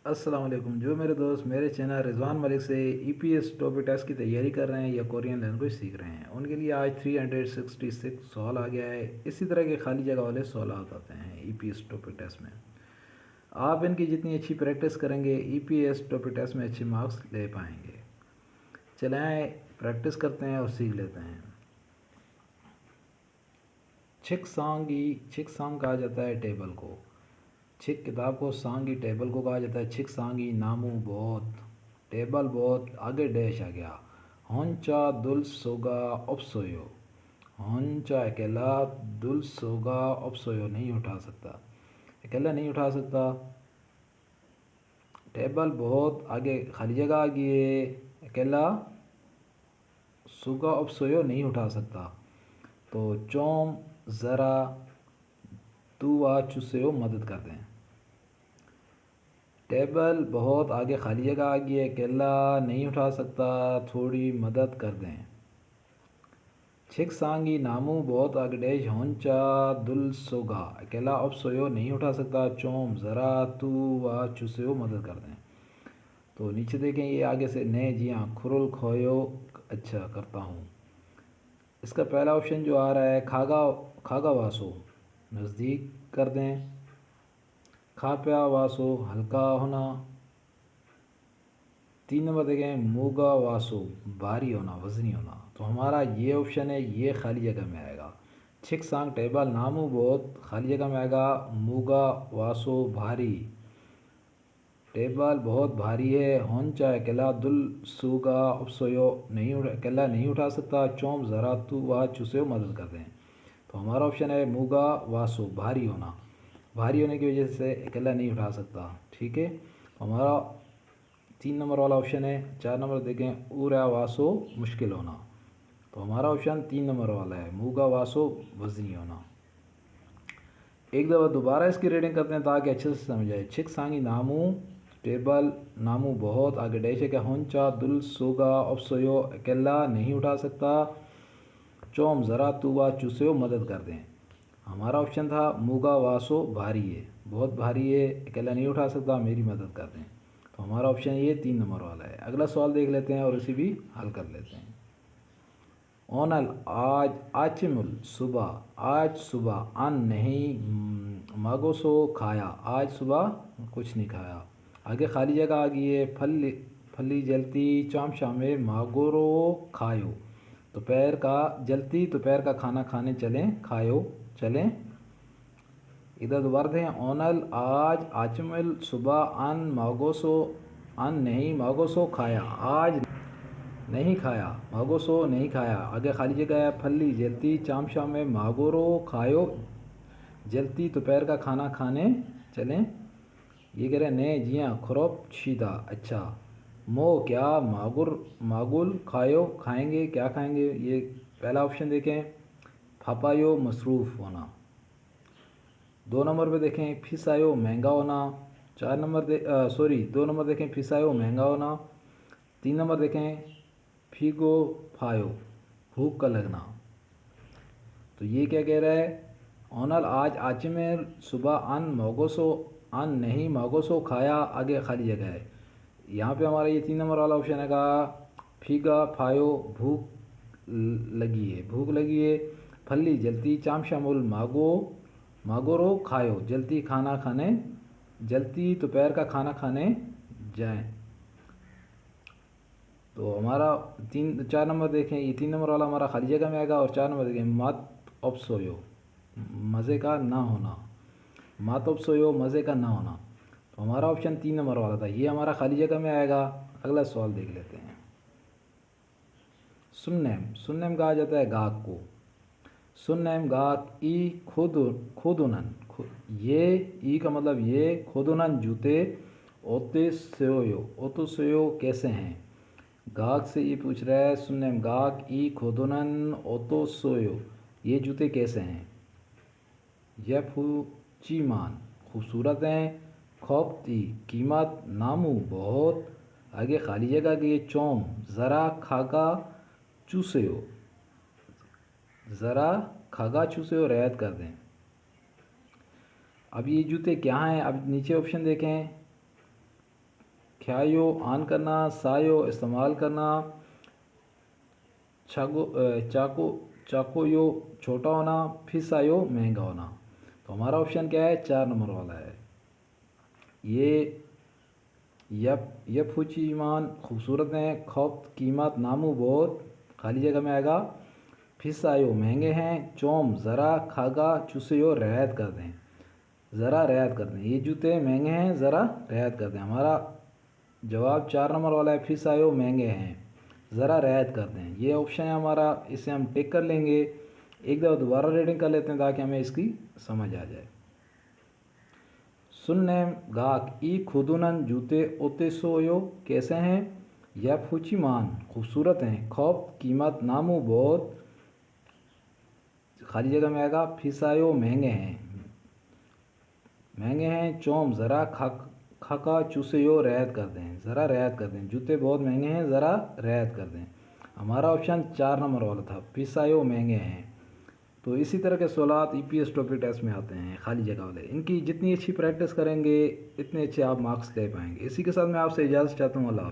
अस्सलाम वालेकुम। जो मेरे दोस्त मेरे चैनल रिजवान मलिक से ईपीएस टॉपिक टेस्ट की तैयारी कर रहे हैं या कोरियन लैंग्वेज सीख रहे हैं, उनके लिए आज 366 सवाल आ गया है। इसी तरह के खाली जगह वाले सवाल आते हैं ईपीएस टॉपिक टेस्ट में। आप इनकी जितनी अच्छी प्रैक्टिस करेंगे ईपीएस टॉपिक टेस्ट में अच्छे मार्क्स ले पाएंगे। चलें प्रैक्टिस करते हैं और सीख लेते हैं। छिक सांग कहा जाता है टेबल को। छिक किताब को, सांगी टेबल को कहा जाता है। छिक सांगी नामू बहुत, टेबल बहुत, आगे डैश आ गया। होंचा दुल सोगा अपसोयो। होंचा अकेला, दुल सोगा अपसोयो नहीं उठा सकता, अकेला नहीं उठा सकता। टेबल बहुत, आगे खाली जगह आ गई है, अकेला सोगा अपसोयो नहीं उठा सकता। तो चोम ज़रा तू वा चुसेयो मदद कर दें। टेबल बहुत, आगे खाली जगह आ गई है, अकेला नहीं उठा सकता, थोड़ी मदद कर दें। छिक सांगी नामू बहुत, आगडेश होंचा दुल सोगा अकेला अब सोयो नहीं उठा सकता, चोम ज़रा तू व चुसयो मदद कर दें। तो नीचे देखें, ये आगे से ने जी हाँ खुरुल खोयो अच्छा करता हूँ। इसका पहला ऑप्शन जो आ रहा है खागा, खागा वासो नज़दीक कर दें। खा प्या वासो हल्का होना। 3 नंबर देखें मूगा वासो भारी होना, वज़नी होना। तो हमारा ये ऑप्शन है, ये खाली जगह में आएगा। छिक सांग टेबल नामू बहुत खाली जगह में आएगा। मूगा वासो भारी, टेबल बहुत भारी है। होंचा अकेला, दुल सूगा उपसोयो नहीं अकेला नहीं उठा सकता, चोम ज़रा तू व चुसे मदद कर दें। तो हमारा ऑप्शन है मूगा वासो भारी होना, भारी होने की वजह से अकेला नहीं उठा सकता। ठीक है, तो हमारा 3 नंबर वाला ऑप्शन है। 4 नंबर देखें उरा वासो मुश्किल होना। तो हमारा ऑप्शन 3 नंबर वाला है मूगा वासो वजनी होना। एक दफ़ा दोबारा इसकी रीडिंग करते हैं ताकि अच्छे से समझ आए। छिक सांगी नामू टेबल नामू बहुत, आगे डैश है क्या होंचा दुल सोगा अब सोयो अकेला नहीं उठा सकता, चोम ज़रा तुवा चुसो मदद कर दें। हमारा ऑप्शन था मूगा वासो भारी है, बहुत भारी है, अकेला नहीं उठा सकता, मेरी मदद कर दें। तो हमारा ऑप्शन ये 3 नंबर वाला है। अगला सवाल देख लेते हैं और उसी भी हल कर लेते हैं। ओनल आज, आचिमुल सुबह, आज सुबह अन नहीं मागोसो खाया, आज सुबह कुछ नहीं खाया। आगे खाली जगह आ गई है, फल फली जलती चाम शामे मागोरो खायो। दोपहर का जलती, दोपहर का खाना खाने चलें, खायो चलें। इधर दोबारा थे ओनल आज आचमिल सुबह अन मागोसो, अन नहीं मागोसो खाया, आज नहीं खाया, मागोसो नहीं खाया। आगे खाली जगह है, फली जलती चाम शाम में मागोरो खायो, जलती दोपहर का खाना खाने चलें। ये कह रहे हैं ने जी हाँ खुरब शीदा अच्छा। मो क्या मागुर मागुल खायो खाएंगे, क्या खाएंगे। ये पहला ऑप्शन देखें फापायो मसरूफ़ होना। 2 नंबर पे देखें फिसायो महंगा होना। 4 नंबर सॉरी 2 नंबर देखें फिसायो महंगा होना। 3 नंबर देखें फीगो फायो भूख का लगना। तो ये क्या कह रहा है, ओनल आज आचे में सुबह अन मोगोसो, अन नहीं मोगोसो खाया, आगे खाली जगह है। यहाँ पे हमारा ये 3 नंबर वाला ऑप्शन है, फीगा फायो भूख लगी है, भूख लगी है। फली जलती चाम शामुल मागो मागोरो खायो, जल्दी खाना खाने, जल्दी दोपहर का खाना खाने जाएं। तो हमारा 4 नंबर देखें, ये 3 नंबर वाला हमारा खाली जगह में आएगा। और 4 नंबर देखें मत अब सोयो मज़े का ना होना, मत अब सोयो मज़े का ना होना। तो हमारा ऑप्शन 3 नंबर वाला था, ये हमारा खाली जगह में आएगा। अगला सवाल देख लेते हैं। सुन्नैम, सुन्नैम कहा जाता है गाहक को। सुन्नैम गाहक ई खुद खुदुनन, ये ई का मतलब ये, खुदुनन जूते, ओते सोयो, ओतो सोयो कैसे हैं। गाहक से ये पूछ रहा है सुन्नैम गाहक ई खुदुनन ओतो सोयो, ये जूते कैसे हैं। यह फूचीमान खूबसूरत हैं। खौफती कीमत, नामू बहुत, आगे खाली जगह की चौम ज़रा खागा चूसो, ज़रा खागा चूसो रियायत कर दें। अब ये जूते क्या हैं, अब नीचे ऑप्शन देखें ख्यायो ऑन करना, सायो इस्तेमाल करना, चाको चाकोयो छोटा होना, फिसायो महंगा होना। तो हमारा ऑप्शन क्या है? 4 नंबर वाला है। ये यप फूची ईमान खूबसूरत हैं, खौफ कीमत नामू बहुत खाली जगह में आएगा, फिसायो महंगे हैं, चोम ज़रा, खागा चुसयो रियायत कर दें, ज़रा रियायत कर दें। ये जूते महंगे हैं, ज़रा रियायत कर दें। हमारा जवाब 4 नंबर वाला है, फिसायो महंगे हैं, ज़रा रियायत कर दें। ये ऑप्शन है हमारा, इसे हम टिक कर लेंगे। एक दफ़ा दोबारा रीडिंग कर लेते हैं ताकि हमें इसकी समझ आ जाए। सुनने गाक ई खुदुनन जूते ओते सोयो कैसे हैं? या फूचीमान खूबसूरत हैं, खौफ कीमत नामू बहुत खाली जगह में आएगा, फिसायो महंगे हैं, चोम ज़रा, खाका चूसयो रियायत कर दें, ज़रा रियायत कर दें। जूते बहुत महंगे हैं, ज़रा रियायत कर दें। हमारा ऑप्शन 4 नंबर वाला था, फिसायो महंगे हैं। तो इसी तरह के सवालात ईपीएस टॉपिक टेस्ट में आते हैं खाली जगह वाले। इनकी जितनी अच्छी प्रैक्टिस करेंगे इतने अच्छे आप मार्क्स ले पाएंगे। इसी के साथ मैं आपसे इजाज़त चाहता हूँ। अल्लाह।